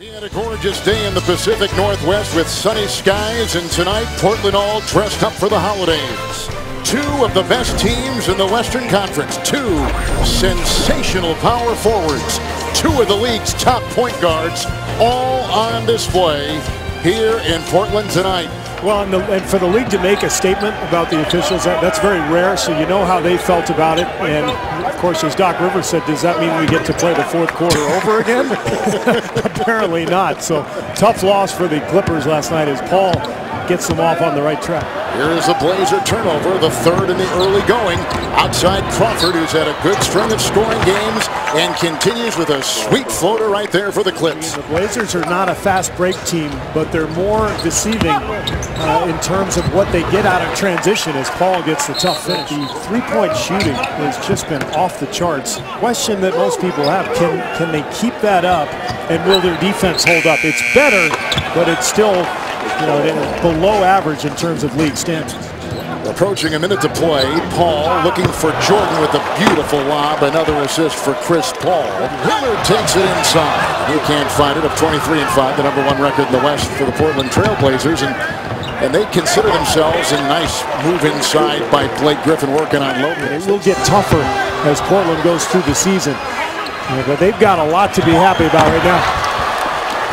He had a gorgeous day in the Pacific Northwest with sunny skies, and tonight Portland all dressed up for the holidays. Two of the best teams in the Western Conference, two sensational power forwards, two of the league's top point guards, all on display here in Portland tonight. Well, and for the league to make a statement about the officials, that's very rare, so you know how they felt about it. And, of course, as Doc Rivers said, does that mean we get to play the fourth quarter over again? Apparently not. So, tough loss for the Clippers last night as Paul gets them off on the right track. Here is a Blazer turnover, the third in the early going. Outside Crawford, who's had a good string of scoring games and continues with a sweet floater right there for the Clips. The Blazers are not a fast break team, but they're more deceiving in terms of what they get out of transition as Paul gets the tough finish. The three-point shooting has just been off the charts. Question that most people have, can they keep that up, and will their defense hold up? It's better, but it's still below average in terms of league standards. Approaching a minute to play, Paul looking for Jordan with a beautiful lob. Another assist for Chris Paul. Lillard takes it inside. He can't find it. Up 23-5, the #1 record in the West for the Portland Trail Blazers. And they consider themselves a nice move inside by Blake Griffin working on Lopez. It will get tougher as Portland goes through the season. But they've got a lot to be happy about right now.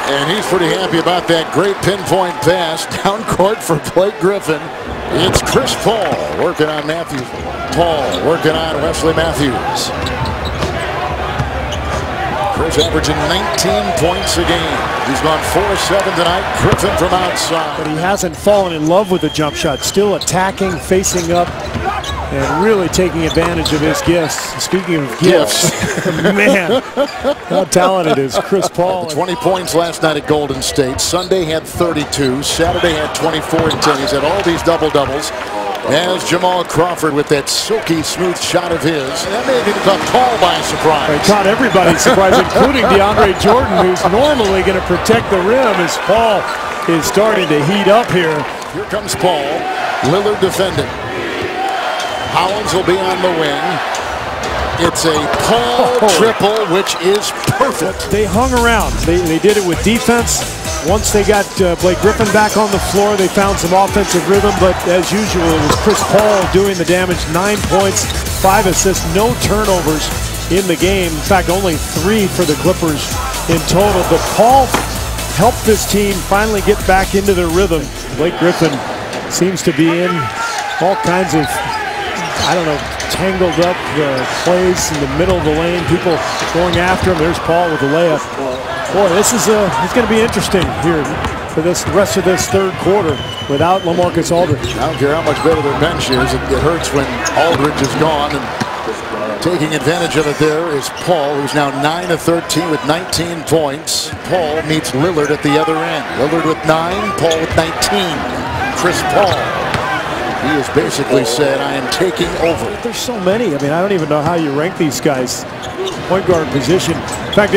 And he's pretty happy about that great pinpoint pass down court for Blake Griffin. It's Chris Paul working on Matthews. Paul working on Wesley Matthews. Chris averaging 19 points a game. He's gone 4-7 tonight. Griffin from outside. But he hasn't fallen in love with the jump shot. Still attacking, facing up, and really taking advantage of his gifts. Speaking of gifts, man, how talented is Chris Paul? 20 points last night at Golden State. Sunday had 32. Saturday had 24 and 10. He's had all these double-doubles. As Jamal Crawford with that silky smooth shot of his. And that may have even caught Paul by surprise. It caught everybody surprise, including DeAndre Jordan, who's normally going to protect the rim as Paul is starting to heat up here. Here comes Paul. Lillard defending. Hollins will be on the wing. It's a Paul triple, which is perfect. They hung around. They did it with defense. Once they got Blake Griffin back on the floor, they found some offensive rhythm. But as usual, it was Chris Paul doing the damage. 9 points, 5 assists, no turnovers in the game. In fact, only 3 for the Clippers in total. But Paul helped this team finally get back into their rhythm. Blake Griffin seems to be in all kinds of, tangled up plays in the middle of the lane. People going after him. There's Paul with the layup. Boy, this is it's going to be interesting here for this rest of this third quarter without LaMarcus Aldridge. I don't care how much better their bench is. It hurts when Aldridge is gone. And taking advantage of it there is Paul, who's now 9 of 13 with 19 points. Paul meets Lillard at the other end. Lillard with 9, Paul with 19. Chris Paul. He has basically said, I am taking over. There's so many. I don't even know how you rank these guys. Point guard position. In fact,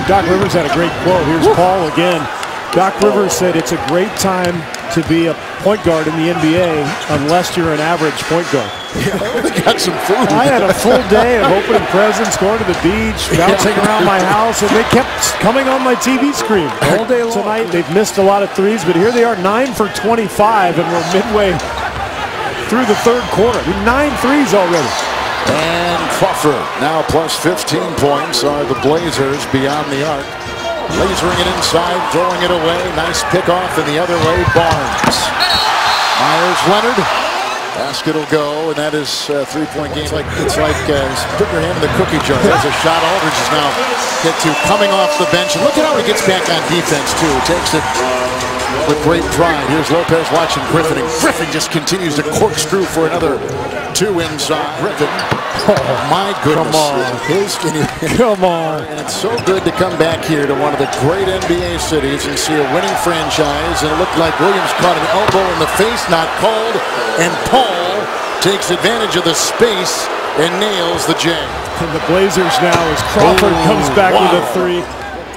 Doc Rivers had a great quote. Here's Paul again. Doc Rivers said it's a great time to be a point guard in the NBA unless you're an average point guard. They got some food. I had a full day of opening presents, going to the beach, bouncing around my house, and they kept coming on my TV screen all day long. Tonight, they've missed a lot of threes, but here they are, 9 for 25, and we're midway through the third quarter. 9 threes already. And Crawford now plus 15 points are the Blazers beyond the arc. Lasering it inside, throwing it away. Nice pick off, and the other way, Barnes. Myers Leonard. Basket will go, and that is a three-point game. It's like put your hand in the cookie jar. There's a shot Aldridge is now hit to coming off the bench. And look at how he gets back on defense, too. Takes it with great pride. Here's Lopez watching Griffin, and Griffin just continues to corkscrew for another 2 inside. Griffin, oh my goodness. Come on. And it's so good to come back here to one of the great NBA cities and see a winning franchise. And it looked like Williams caught an elbow in the face, not called. And Paul takes advantage of the space and nails the J. And the Blazers now as Crawford comes back with a 3.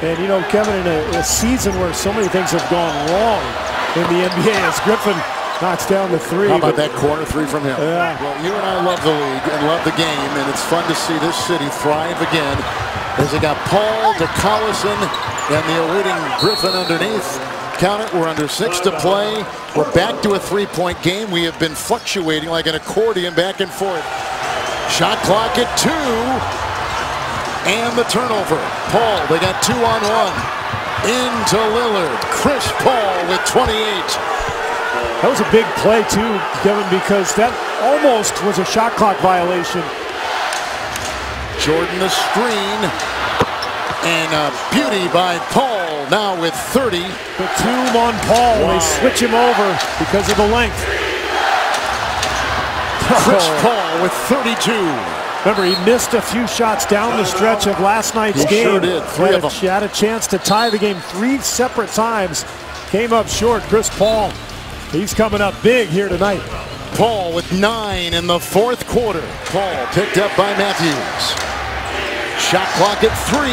And Kevin, in a season where so many things have gone wrong in the NBA, as Griffin knocks down the 3. How about that corner 3 from him? Yeah. Well, you and I love the league and love the game, and it's fun to see this city thrive again as they got Paul to Collison And the awaiting Griffin underneath. Count it, we're under 6 to play. We're back to a 3-point game. We have been fluctuating like an accordion back and forth. Shot clock at 2. And the turnover. Paul, they got 2-on-1. Into Lillard. Chris Paul with 28. That was a big play too, Kevin, because that almost was a shot clock violation. Jordan the screen. And a beauty by Paul now with 30. Batum on Paul. Wow. They switch him over because of the length. Chris Paul with 32. Remember, he missed a few shots down the stretch of last night's game. Sure did. Three of them. He had a chance to tie the game 3 separate times. Came up short. Chris Paul, he's coming up big here tonight. Paul with 9 in the 4th quarter. Paul picked up by Matthews. Shot clock at 3.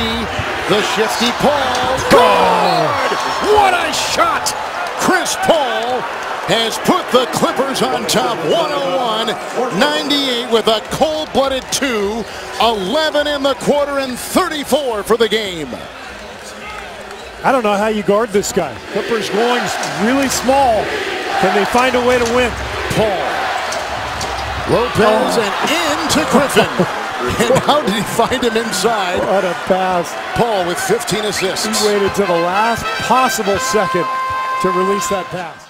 The shifty Paul. Good! What a shot! Chris Paul has put the Clippers on top 101-98 with a cold-blooded 2. 11 in the quarter and 34 for the game. I don't know how you guard this guy. Clippers going really small. Can they find a way to win? Paul. Lopez and into Griffin. And how did he find him inside? What a pass. Paul with 15 assists. He waited to the last possible second to release that pass.